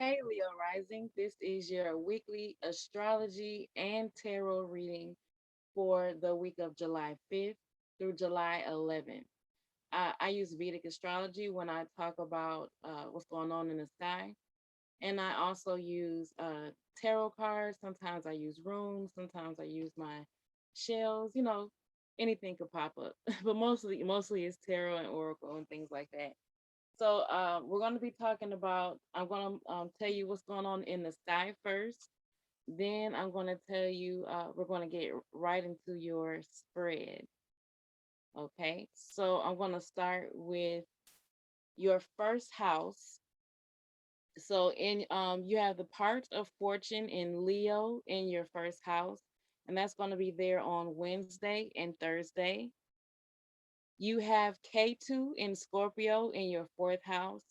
Hey, Leo Rising. This is your weekly astrology and tarot reading for the week of July 5th through July 11th. I use Vedic astrology when I talk about what's going on in the sky. And I also use tarot cards. Sometimes I use runes. Sometimes I use my shells. Anything could pop up. But mostly it's tarot and oracle and things like that. So we're going to be talking about. I'm going to tell you what's going on in the sky first. Then I'm going to tell you. We're going to get right into your spread. Okay. So I'm going to start with your first house. So in you have the part of fortune in Leo in your first house, and that's going to be there on Wednesday and Thursday. You have K2 in Scorpio in your fourth house.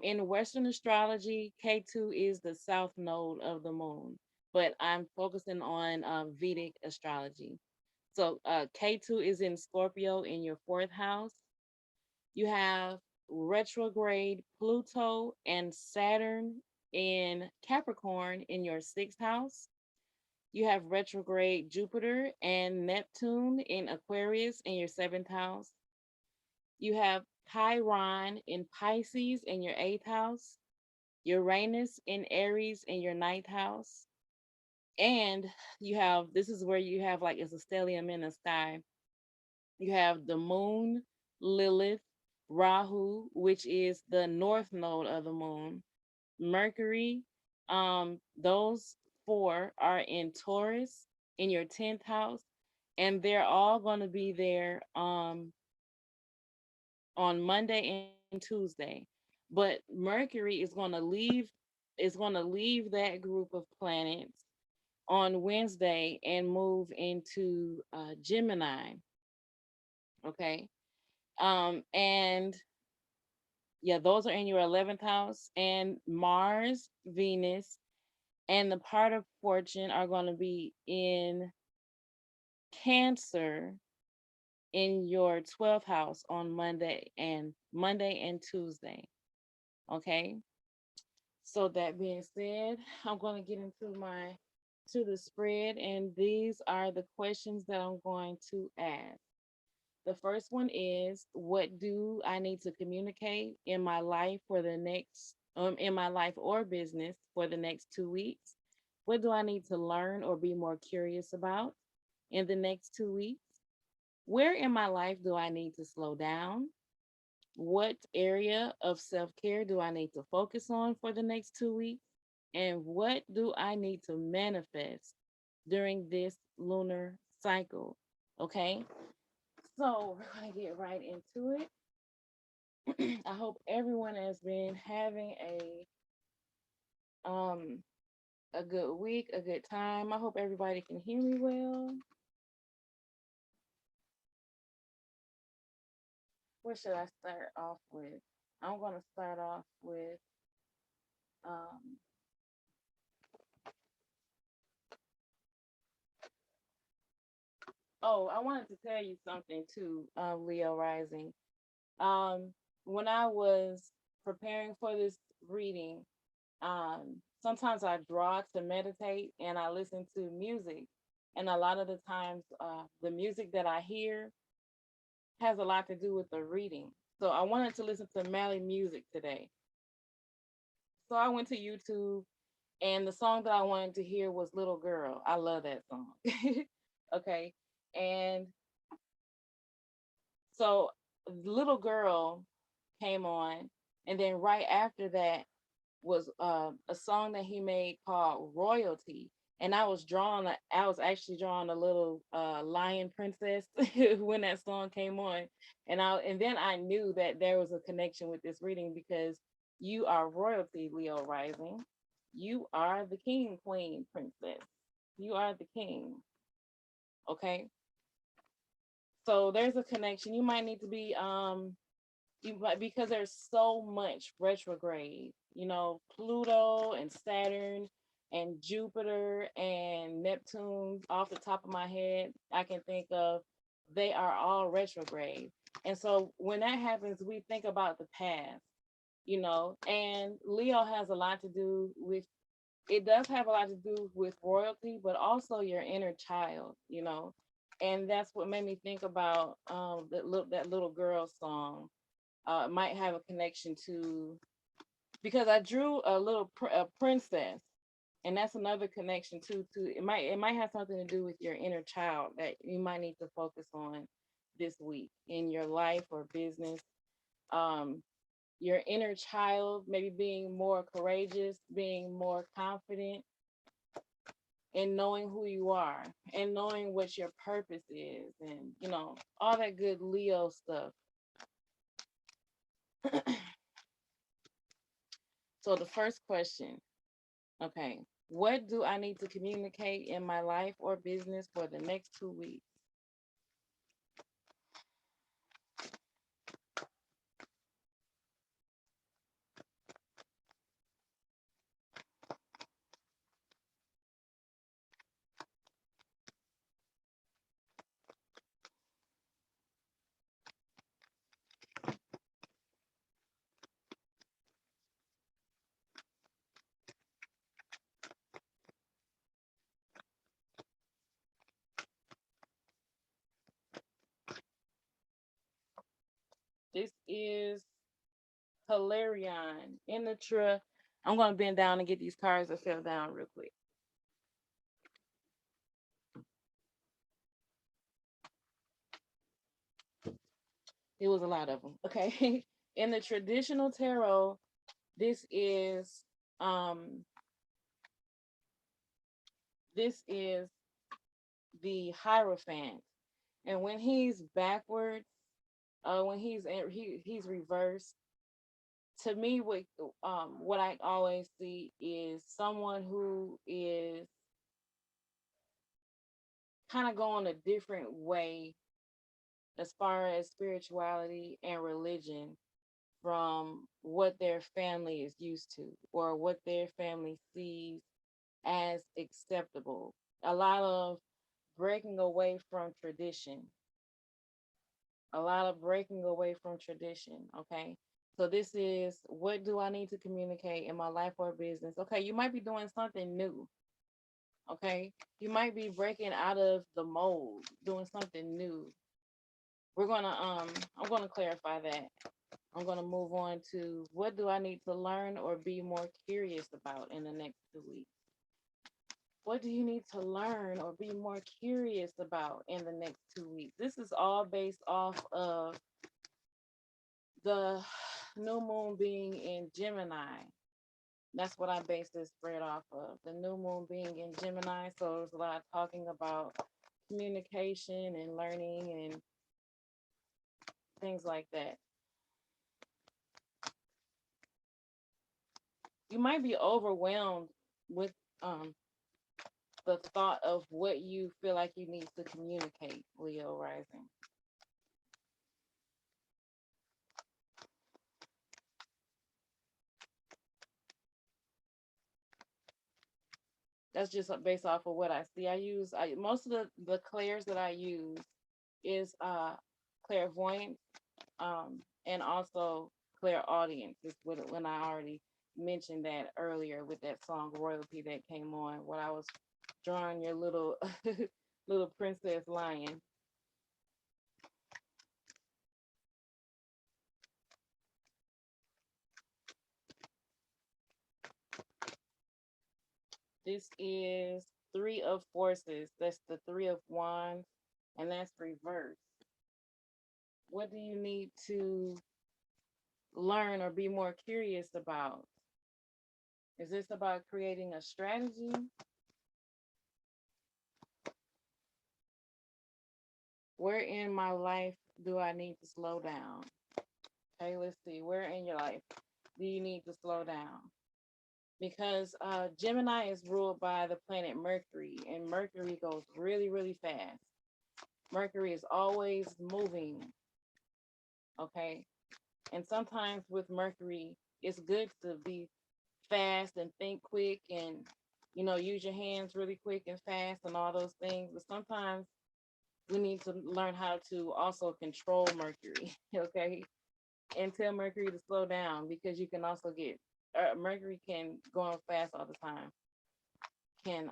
In Western astrology, K2 is the south node of the moon, but I'm focusing on Vedic astrology. So K2 is in Scorpio in your fourth house. You have retrograde Pluto and Saturn in Capricorn in your sixth house. You have retrograde Jupiter and Neptune in Aquarius in your seventh house. You have Chiron in Pisces in your eighth house, Uranus in Aries in your ninth house. And you have this is where you have like it's a stellium in the sky. You have the moon, Lilith, Rahu, which is the north node of the moon, Mercury. Those four are in Taurus in your 10th house, and they're all going to be there on Monday and Tuesday. But Mercury is going to leave that group of planets on Wednesday and move into Gemini. Okay. And yeah, those are in your 11th house, and Mars, Venus, and the part of fortune are going to be in Cancer in your 12th house on Monday and Tuesday. Okay. So that being said, I'm going to get into my to the spread, and these are the questions that I'm going to ask. The first one is, what do I need to communicate in my life for the next in my life or business for the next 2 weeks? What do I need to learn or be more curious about in the next 2 weeks? Where in my life do I need to slow down? What area of self care do I need to focus on for the next 2 weeks? And what do I need to manifest during this lunar cycle? Okay, so we're going to get right into it. I hope everyone has been having um a good week, a good time. I hope everybody can hear me well. What should I start off with? I'm going to start off with um oh, I wanted to tell you something too, Leo Rising. Um, when I was preparing for this reading, sometimes I draw to meditate and I listen to music. And a lot of the times, the music that I hear has a lot to do with the reading. So I wanted to listen to Mali music today. So I went to YouTube, and the song that I wanted to hear was Little Girl. I love that song. Okay. And so Little Girl came on, and then right after that was a song that he made called Royalty. And I was actually drawing a little lion princess when that song came on. And then I knew that there was a connection with this reading because you are royalty, Leo Rising. You are the king, queen, princess. You are the king. Okay. So there's a connection. You might need to be because there's so much retrograde, Pluto and Saturn and Jupiter and Neptune. Off the top of my head, I can think of, they are all retrograde. And so when that happens, we think about the past. And Leo has a lot to do with it does have a lot to do with royalty, but also your inner child. And that's what made me think about that little girl song. It might have a connection to because I drew a princess, and that's another connection too. To it might have something to do with your inner child that you might need to focus on this week in your life or business. Um, your inner child, maybe being more courageous, being more confident, and knowing who you are and knowing what your purpose is, and all that good Leo stuff. So the first question, okay, what do I need to communicate in my life or business for the next 2 weeks? This is Hilarion in the truck. I'm going to bend down and get these cards that fell down real quick. It was a lot of them. Okay. In the traditional tarot, this is um this is the Hierophant. And when he's backwards, when he's reversed, to me what I always see is someone who is kind of going a different way as far as spirituality and religion from what their family is used to or what their family sees as acceptable. A lot of breaking away from tradition, a lot of breaking away from tradition. Okay. So this is what do I need to communicate in my life or business? Okay. You might be doing something new. Okay. You might be breaking out of the mold, doing something new. I'm gonna clarify that. I'm going to move on to what do I need to learn or be more curious about in the next 2 weeks? What do you need to learn or be more curious about in the next 2 weeks? This is all based off of the new moon being in Gemini. That's what I base this spread off of. The new moon being in Gemini. So there's a lot talking about communication and learning and things like that. You might be overwhelmed with um, the thought of what you feel like you need to communicate, Leo rising. That's just based off of what I see. Most of the clairs that I use is clairvoyance, and also clairaudience is when I already mentioned that earlier with that song Royalty that came on when I was drawing your little little princess lion. This is Three of Forces. That's the Three of Wands, and that's reversed. What do you need to learn or be more curious about? Is this about creating a strategy? Where in my life do I need to slow down? Okay, let's see. Where in your life do you need to slow down? Because Gemini is ruled by the planet Mercury, and Mercury goes really, really fast. Mercury is always moving. Okay. And sometimes with Mercury, it's good to be fast and think quick and, use your hands really quick and fast and all those things. But sometimes we need to learn how to also control Mercury. Okay. and tell Mercury to slow down because you can also get Mercury can going fast all the time can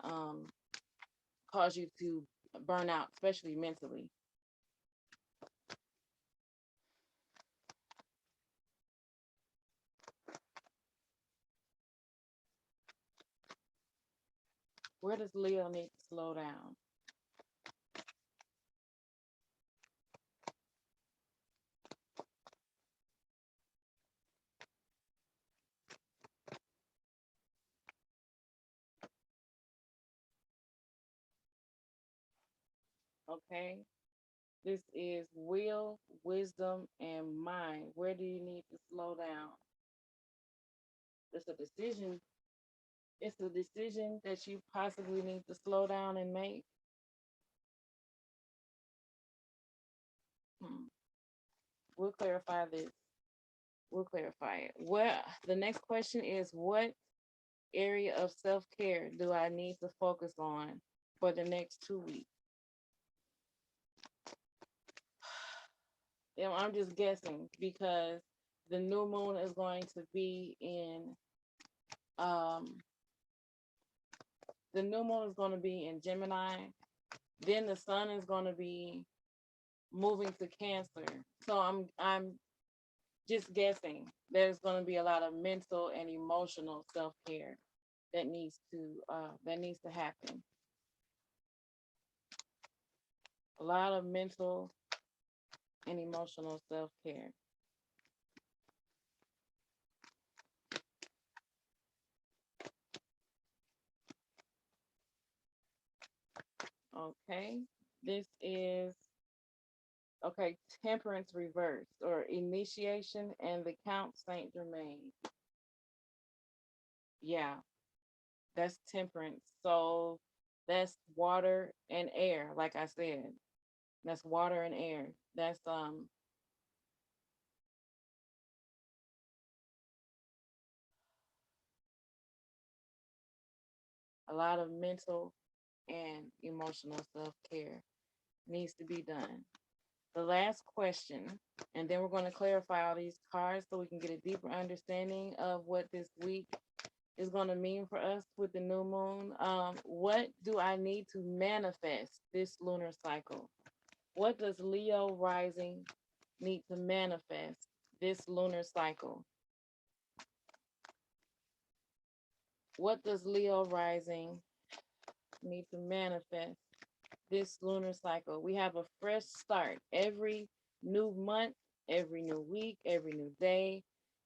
cause you to burn out, especially mentally. Where does Leo need to slow down? Okay. This is will, wisdom, and mind. Where do you need to slow down? It's a decision. It's a decision that you possibly need to slow down and make. Hmm. We'll clarify this. We'll clarify it. Well, the next question is what area of self care do I need to focus on for the next 2 weeks? I'm just guessing because the new moon is going to be in um the new moon is going to be in Gemini. Then the sun is going to be moving to Cancer. So I'm just guessing there's going to be a lot of mental and emotional self-care that needs to happen. A lot of mental and emotional self-care. Okay. This is okay, Temperance reversed or initiation and the Count Saint Germain. Yeah, that's temperance. So that's water and air, like I said. That's water and air. That's a lot of mental and emotional self-care needs to be done. The last question, and then we're going to clarify all these cards so we can get a deeper understanding of what this week is going to mean for us with the new moon. What do I need to manifest this lunar cycle? What does Leo rising need to manifest this lunar cycle? What does Leo rising need to manifest this lunar cycle? We have a fresh start every new month, every new week, every new day,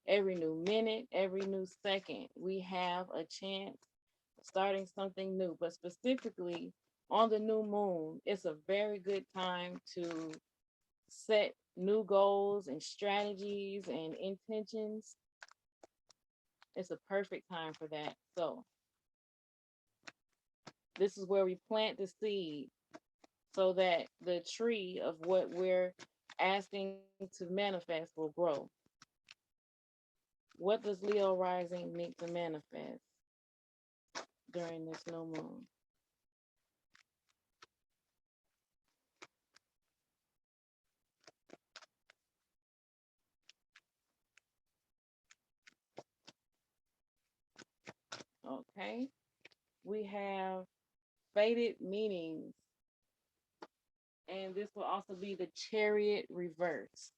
every new minute, every new second. We have a chance of starting something new, but specifically on the new moon, it's a very good time to set new goals and strategies and intentions. It's a perfect time for that. So, this is where we plant the seed so that the tree of what we're asking to manifest will grow. What does Leo rising need to manifest during this new moon? Okay. We have fated meanings, and this will also be the chariot reverse.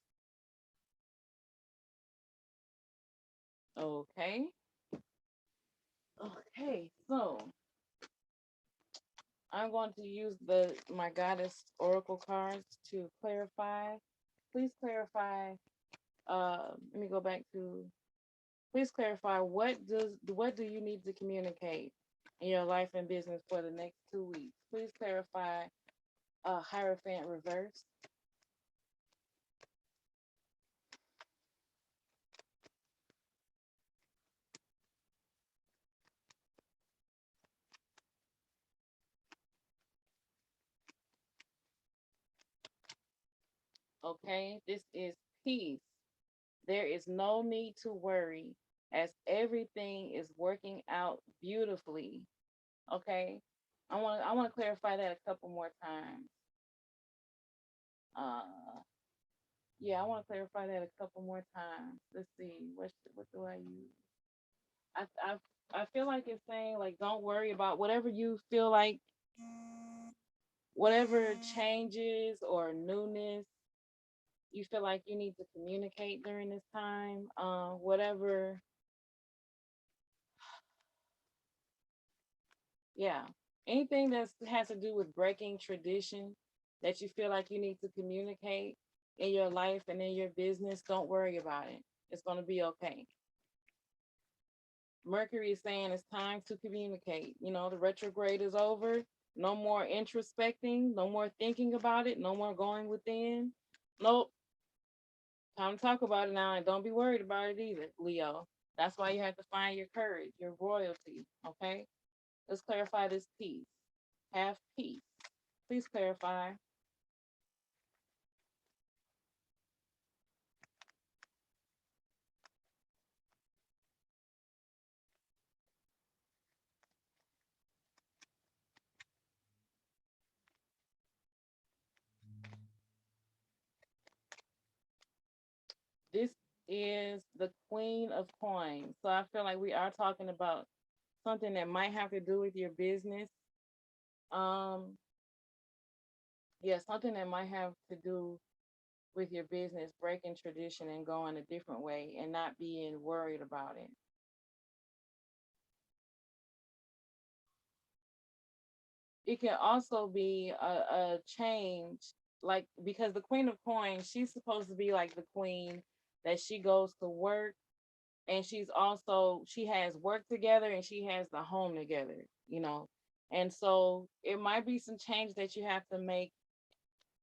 Okay. Okay. So I'm going to use the my goddess oracle cards to clarify. Please clarify. Let me go back to. Please clarify what do you need to communicate in your life and business for the next 2 weeks? Please clarify. Hierophant reverse. Okay, this is peace. There is no need to worry as everything is working out beautifully. Okay. I want to clarify that a couple more times. Uh Yeah, I want to clarify that a couple more times. Let's see. What do I use? I I I feel like it's saying like don't worry about whatever you feel like, whatever changes or newness you feel like you need to communicate during this time. Whatever, yeah, anything that has to do with breaking tradition that you feel like you need to communicate in your life and in your business, don't worry about it. It's gonna be okay. Mercury is saying it's time to communicate. You know, the retrograde is over. No more introspecting, no more thinking about it, no more going within. Nope. Time to talk about it now and don't be worried about it either, Leo. That's why you have to find your courage, your royalty. Okay? Let's clarify this piece. Have peace. Please clarify. This is the Queen of Coins. So I feel like we are talking about something that might have to do with your business. Um, yeah, something that might have to do with your business, breaking tradition and going a different way and not being worried about it. It can also be a change, like because the Queen of Coins, she's supposed to be like the queen that she goes to work and she has work together and she has the home together, you know. And so it might be some change that you have to make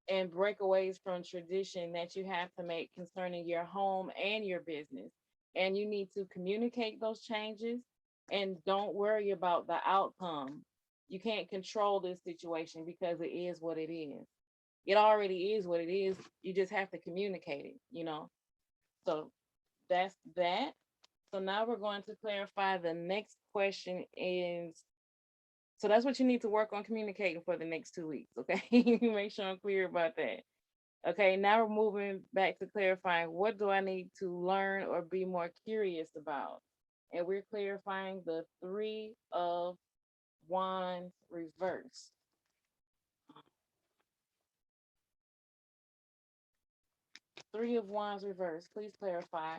and breakaways from tradition that you have to make concerning your home and your business. And you need to communicate those changes and don't worry about the outcome. You can't control this situation because it is what it is. It already is what it is. You just have to communicate it, you know? So that's that. So now we're going to clarify the next question is so that's what you need to work on communicating for the next 2 weeks, okay? Make sure I'm clear about that. Okay, now we're moving back to clarifying what do I need to learn or be more curious about? And we're clarifying the Three of Wands reverse. Three of Wands reverse. Please clarify.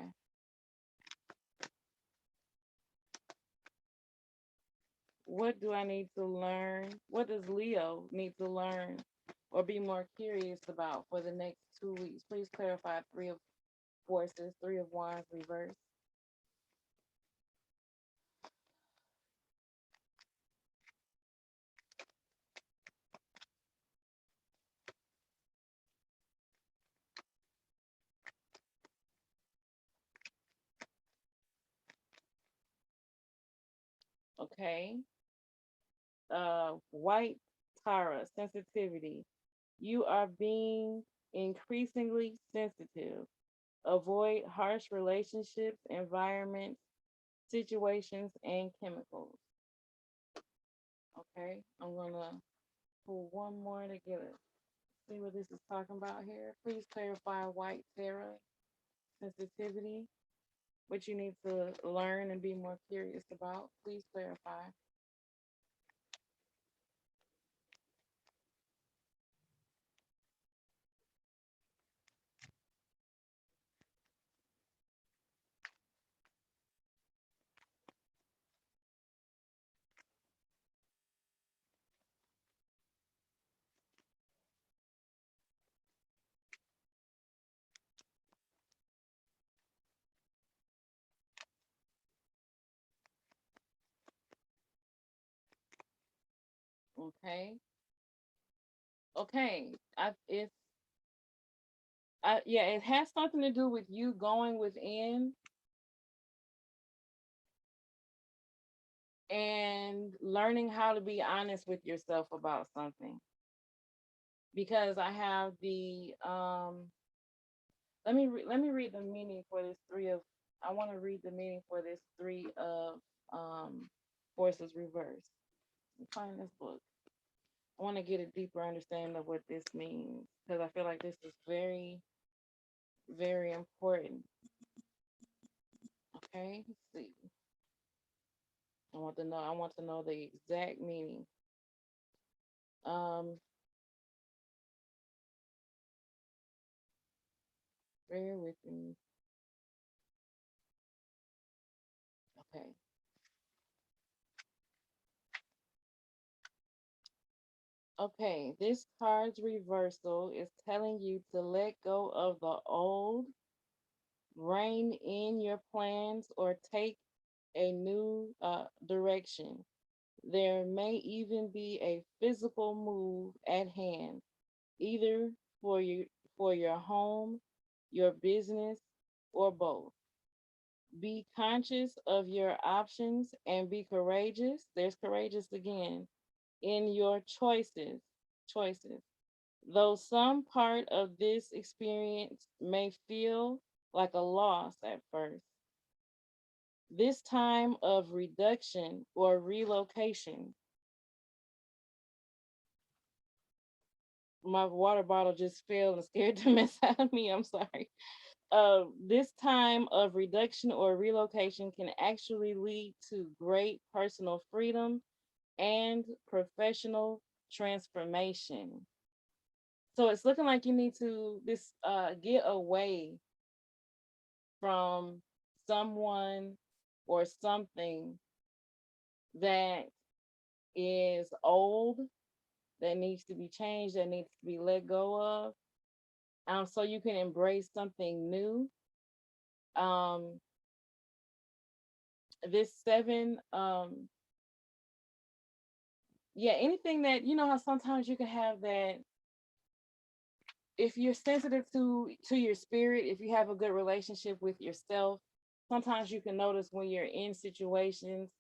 What do I need to learn? What does Leo need to learn or be more curious about for the next 2 weeks? Please clarify Three of Forces, Three of Wands reverse. Okay. White Tara, sensitivity. You are being increasingly sensitive. Avoid harsh relationships, environments, situations, and chemicals. Okay, I'm gonna pull one more to get it. See what this is talking about here. Please clarify white Tara, sensitivity, what you need to learn and be more curious about. Please clarify. Okay. Okay. Yeah, it has something to do with you going within and learning how to be honest with yourself about something. Because I have the let me read the meaning for this three of I want to read the meaning for this three of um forces reverse. Let me find this book. I want to get a deeper understanding of what this means because I feel like this is very Very important. Okay, let's see. I want to know the exact meaning. Um, bear with me. Okay. Okay, this card's reversal is telling you to let go of the old, rein in your plans, or take a new direction. There may even be a physical move at hand, either for your home, your business, or both. Be conscious of your options and be courageous. There's courageous again in your choices. Though some part of this experience may feel like a loss at first, this time of reduction or relocation, my water bottle just fell and scared the mess out of me. I'm sorry. This time of reduction or relocation can actually lead to great personal freedom and professional transformation. So it's looking like you need to this get away from someone or something that is old, that needs to be changed, that needs to be let go of, so you can embrace something new. Um, this seven, yeah, anything that you know how sometimes you can have that if you're sensitive to your spirit, if you have a good relationship with yourself, sometimes you can notice when you're in situations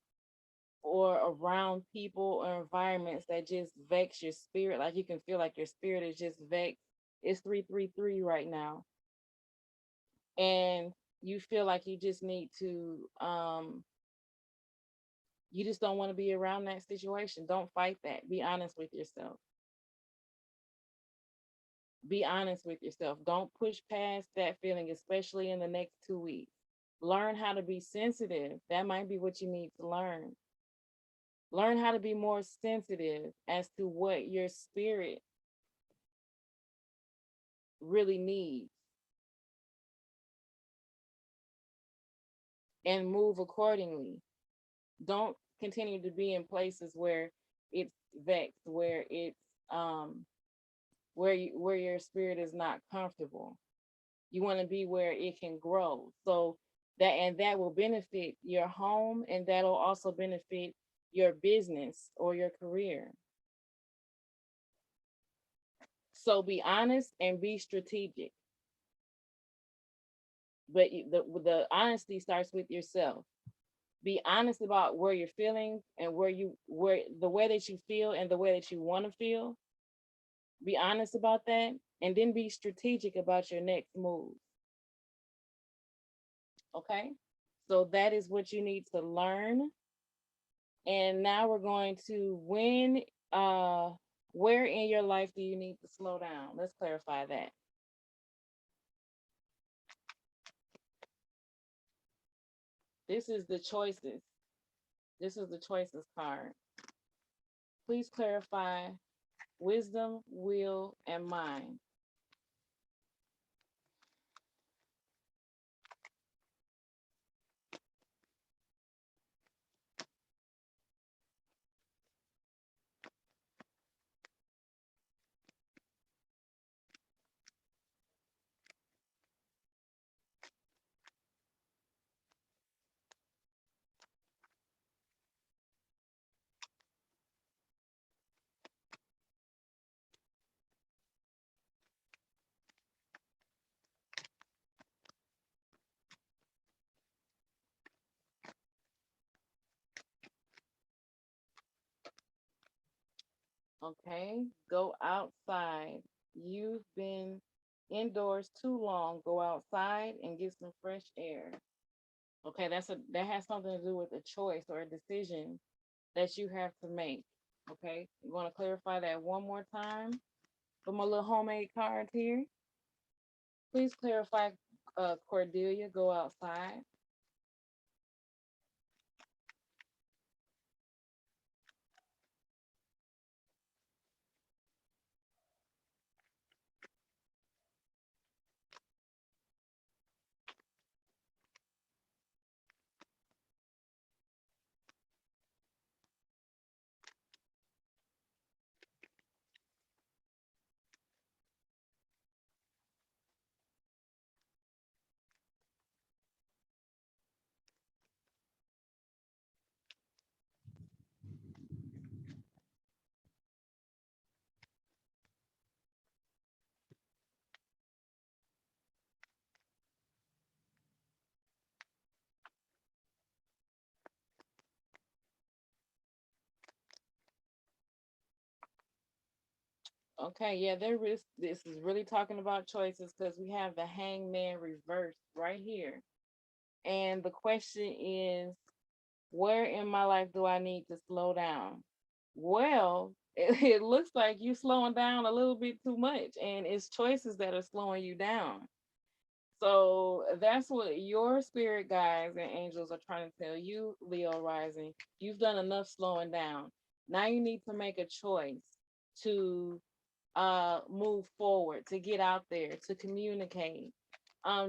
or around people or environments that just vex your spirit. Like you can feel like your spirit is just vexed. It's 333 right now. And you feel like you just need to you just don't want to be around that situation. Don't fight that. Be honest with yourself. Be honest with yourself. Don't push past that feeling, especially in the next 2 weeks. Learn how to be sensitive. That might be what you need to learn. Learn how to be more sensitive as to what your spirit really needs and move accordingly. Don't continue to be in places where it's vexed, where it's where your spirit is not comfortable. You want to be where it can grow. So that will benefit your home and that'll also benefit your business or your career. So be honest and be strategic. But the honesty starts with yourself. Be honest about where you're feeling and where the way that you feel and the way that you want to feel. Be honest about that and then be strategic about your next move. Okay? So that is what you need to learn. And now we're going to uh where in your life do you need to slow down? Let's clarify that. This is the choices. This is the choices card. Please clarify wisdom, will, and mind. Okay, go outside. You've been indoors too long. Go outside and get some fresh air. Okay, that has something to do with a choice or a decision that you have to make. Okay, you want to clarify that one more time for my little homemade cards here. Please clarify, Cordelia, go outside. Okay, yeah, this is really talking about choices because we have the hangman reversed right here. And the question is, where in my life do I need to slow down? Well, it looks like you slowing down a little bit too much, and it's choices that are slowing you down. So that's what your spirit guides and angels are trying to tell you, Leo rising. You've done enough slowing down. Now you need to make a choice to move forward, to get out there, to communicate.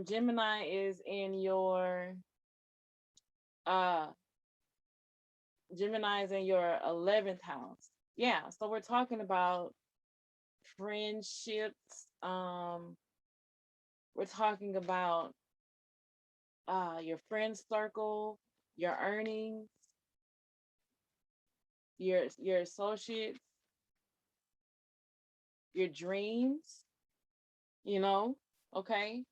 Gemini is in your uh Gemini is in your 11th house. Yeah, so we're talking about friendships. We're talking about your friend circle, your earnings, your associates, your dreams, you know? Okay?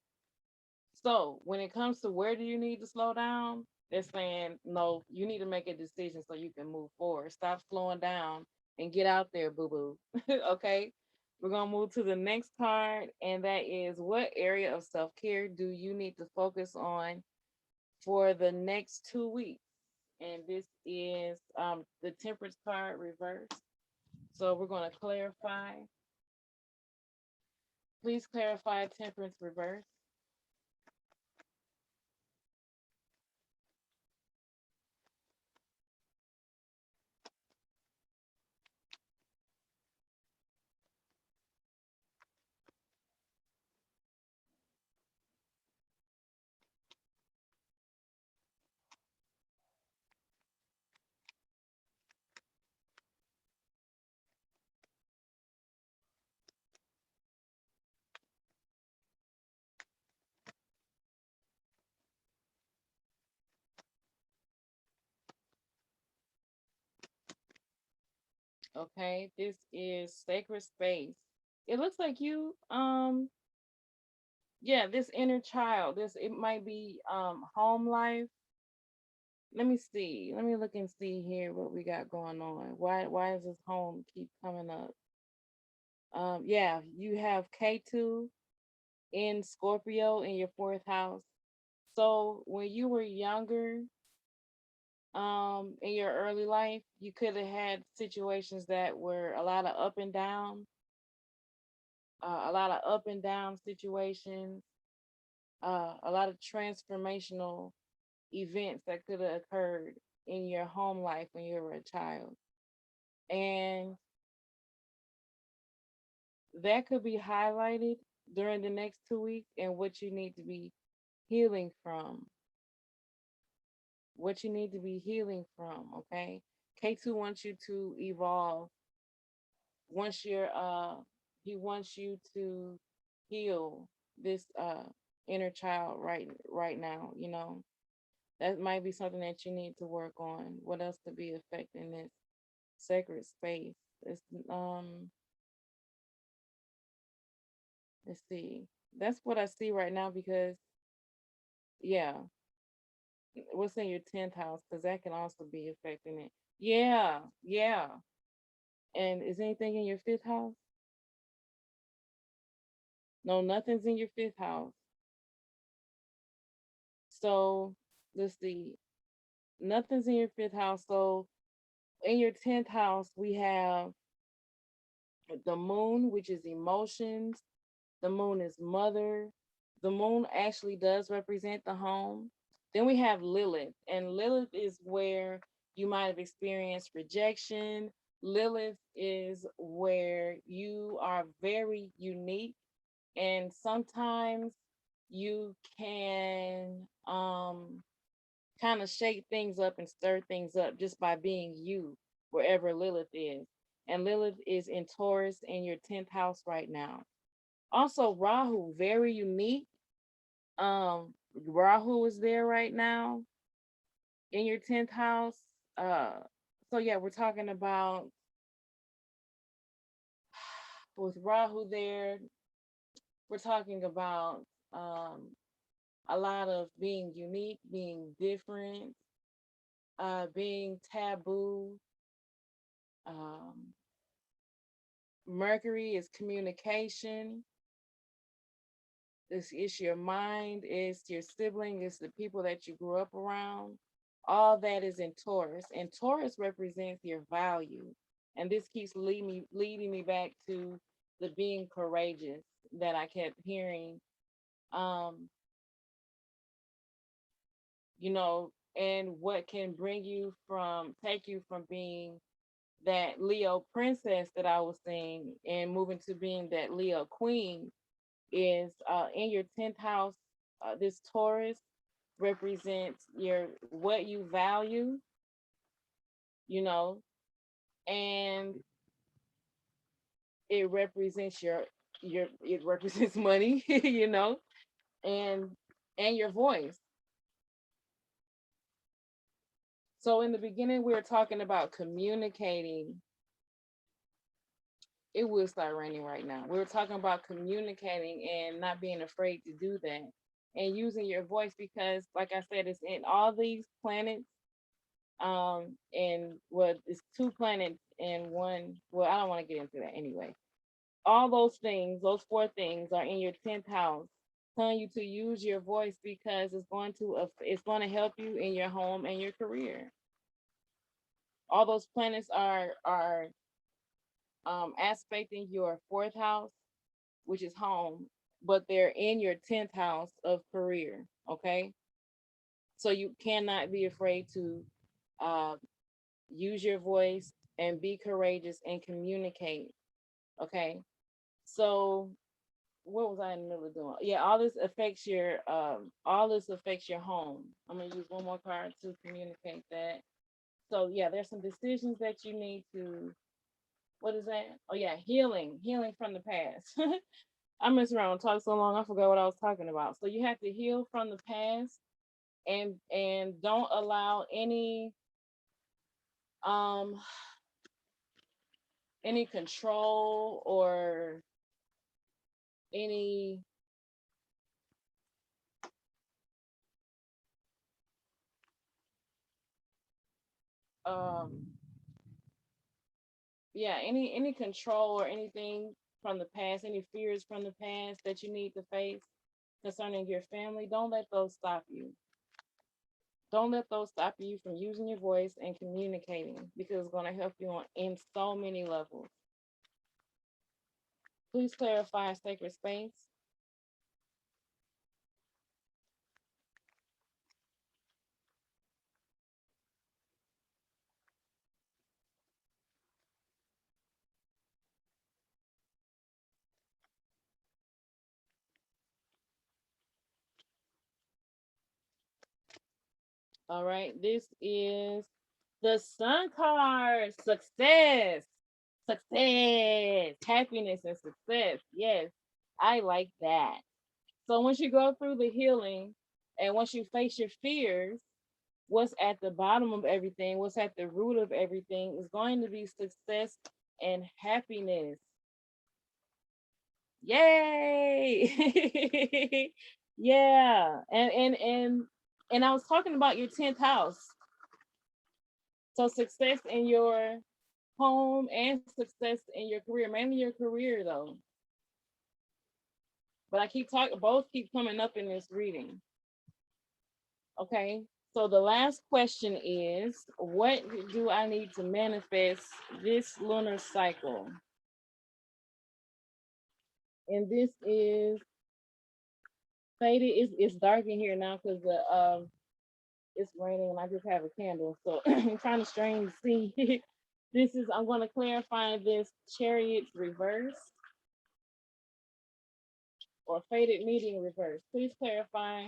So, when it comes to where do you need to slow down, they're saying, no, you need to make a decision so you can move forward. Stop slowing down and get out there, boo boo. Okay? We're going to move to the next card, and that is what area of self care do you need to focus on for the next 2 weeks? And this is the temperance card reversed. So we're going to clarify. Please clarify temperance reverse. Okay, this is sacred space. It looks like you yeah, this inner child. This it might be home life. Let me see. Let me look and see here what we got going on. Why is this home keep coming up? Yeah, you have K2 in Scorpio in your fourth house. So when you were younger, in your early life, you could have had situations that were a lot of up and down situations, a lot of transformational events that could have occurred in your home life when you were a child. And that could be highlighted during the next 2 weeks and what you need to be healing from. What you need to be healing from, okay? K2 wants you to evolve. Once you're he wants you to heal this inner child right now, you know. That might be something that you need to work on. What else could be affecting this sacred space? It's let's see. That's what I see right now because yeah, what's in your 10th house? Because that can also be affecting it. Yeah, yeah. And is anything in your fifth house? No, nothing's in your fifth house. So let's see. Nothing's in your fifth house. So in your 10th house, we have the moon, which is emotions. The moon is mother. The moon actually does represent the home. Then we have Lilith, and Lilith is where you might have experienced rejection. Lilith is where you are very unique, and sometimes you can kind of shake things up and stir things up just by being you wherever Lilith is. And Lilith is in Taurus in your 10th house right now. Also, Rahu, very unique. Rahu is there right now in your 10th house. Uh, so yeah, we're talking about with Rahu there, we're talking about um a lot of being unique, being different, being taboo. Um, Mercury is communication. It's your mind, it's your sibling, it's the people that you grew up around. All that is in Taurus. And Taurus represents your value. And this keeps leading me back to the being courageous that I kept hearing. Um, you know, and what can take you from being that Leo princess that I was saying and moving to being that Leo queen is in your 10th house. This Taurus represents your what you value, you know, and it represents your it represents money, you know, and your voice. So in the beginning we were talking about communicating. It will start raining right now. We were talking about communicating and not being afraid to do that and using your voice because like I said, it's in all these planets. And what it's two planets and one, well, I don't want to get into that anyway. All those things, those four things are in your 10th house, telling you to use your voice because it's going to help you in your home and your career. All those planets are aspecting your fourth house, which is home, but they're in your 10th house of career. Okay. So you cannot be afraid to uh, use your voice and be courageous and communicate. Okay. So what was I in the middle of doing? Yeah, all this affects your home. I'm gonna use one more card to communicate that. So yeah, there's some decisions that you need to, what is that? Oh yeah, healing from the past. I messed around and talked so long I forgot what I was talking about. So you have to heal from the past and don't allow um any control or any um yeah, any control or anything from the past, any fears from the past that you need to face concerning your family, don't let those stop you. Don't let those stop you from using your voice and communicating because it's going to help you on in so many levels. Please clarify sacred space. All right, this is the Sun card. Success, happiness, and success. Yes, I like that. So once you go through the healing and once you face your fears, what's at the bottom of everything, what's at the root of everything is going to be success and happiness. Yay! Yeah. And I was talking about your 10th house. So success in your home and success in your career, mainly your career though. But I keep talking, both keep coming up in this reading. Okay. So the last question is, what do I need to manifest this lunar cycle? And this is Faded. It's dark in here now because the it's raining and I just have a candle, so I'm trying to strain to see. This is I'm going to clarify this Chariot's reverse or faded meeting reverse. Please clarify,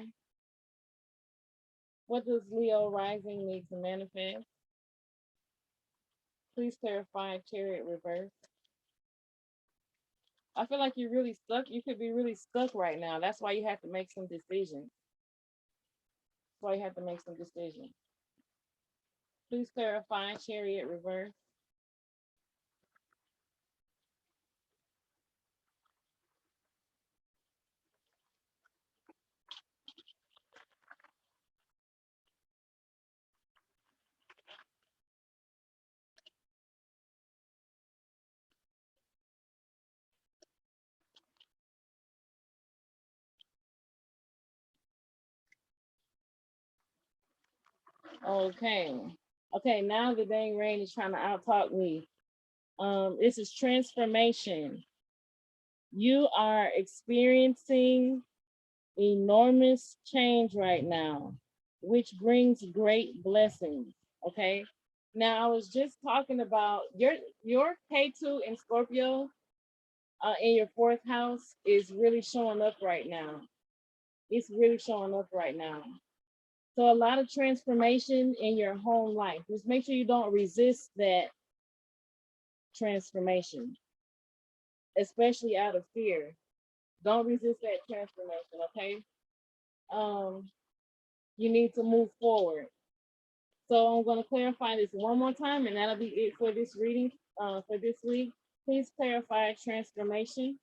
what does Leo rising need to manifest? Please clarify Chariot reverse. I feel like you're really stuck. You could be really stuck right now. That's why you have to make some decisions. That's why you have to make some decisions. Please clarify Chariot reverse. Okay. Okay, now the dang rain is trying to outtalk me. This is transformation. You are experiencing enormous change right now, which brings great blessings. Okay. Now I was just talking about your K2 in Scorpio in your fourth house is really showing up right now. It's really showing up right now. So a lot of transformation in your home life. Just make sure you don't resist that transformation, especially out of fear. Don't resist that transformation, okay? Um, you need to move forward. So I'm going to clarify this one more time, and that'll be it for this reading for this week. Please clarify transformation.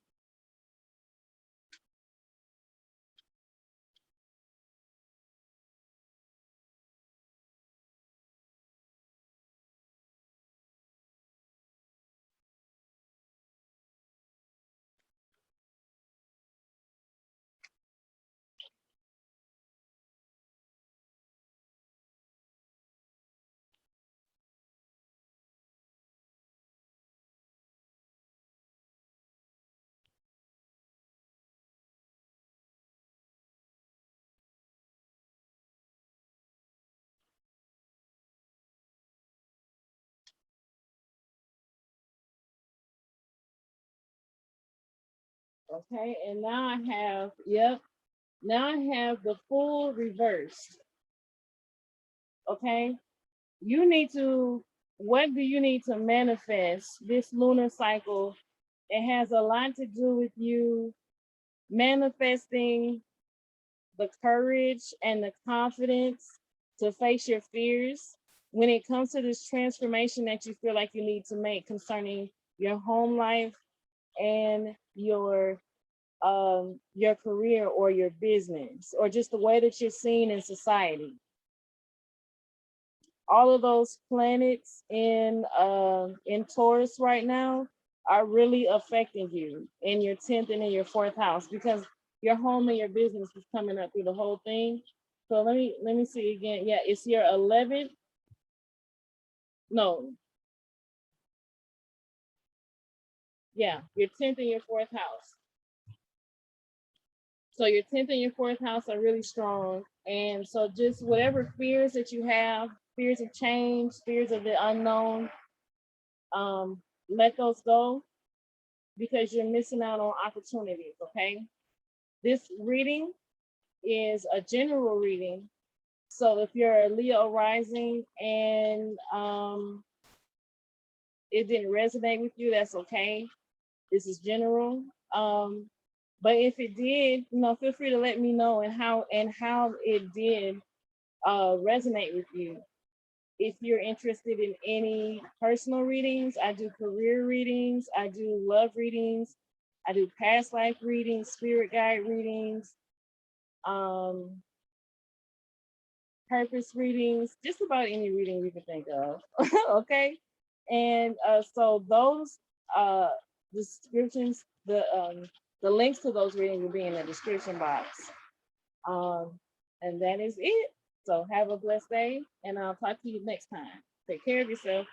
Okay, and now I have, yep, now I have the full reverse. Okay, you need to, what do you need to manifest this lunar cycle? It has a lot to do with you manifesting the courage and the confidence to face your fears when it comes to this transformation that you feel like you need to make concerning your home life and your career or your business or just the way that you're seen in society. All of those planets in Taurus right now are really affecting you in your 10th and in your fourth house because your home and your business is coming up through the whole thing. So let me see again. Yeah, it's your 11th. No, yeah, your 10th and your fourth house. So your 10th and your fourth house are really strong. And so just whatever fears that you have, fears of change, fears of the unknown, let those go because you're missing out on opportunities, okay? This reading is a general reading. So if you're a Leo rising and it didn't resonate with you, that's okay. This is general. But if it did, feel free to let me know and how it did resonate with you. If you're interested in any personal readings, I do career readings, I do love readings, I do past life readings, spirit guide readings, um, purpose readings, just about any reading you can think of. Okay. And so those descriptions, the links to those readings will be in the description box. And that is it. So have a blessed day, and I'll talk to you next time. Take care of yourself.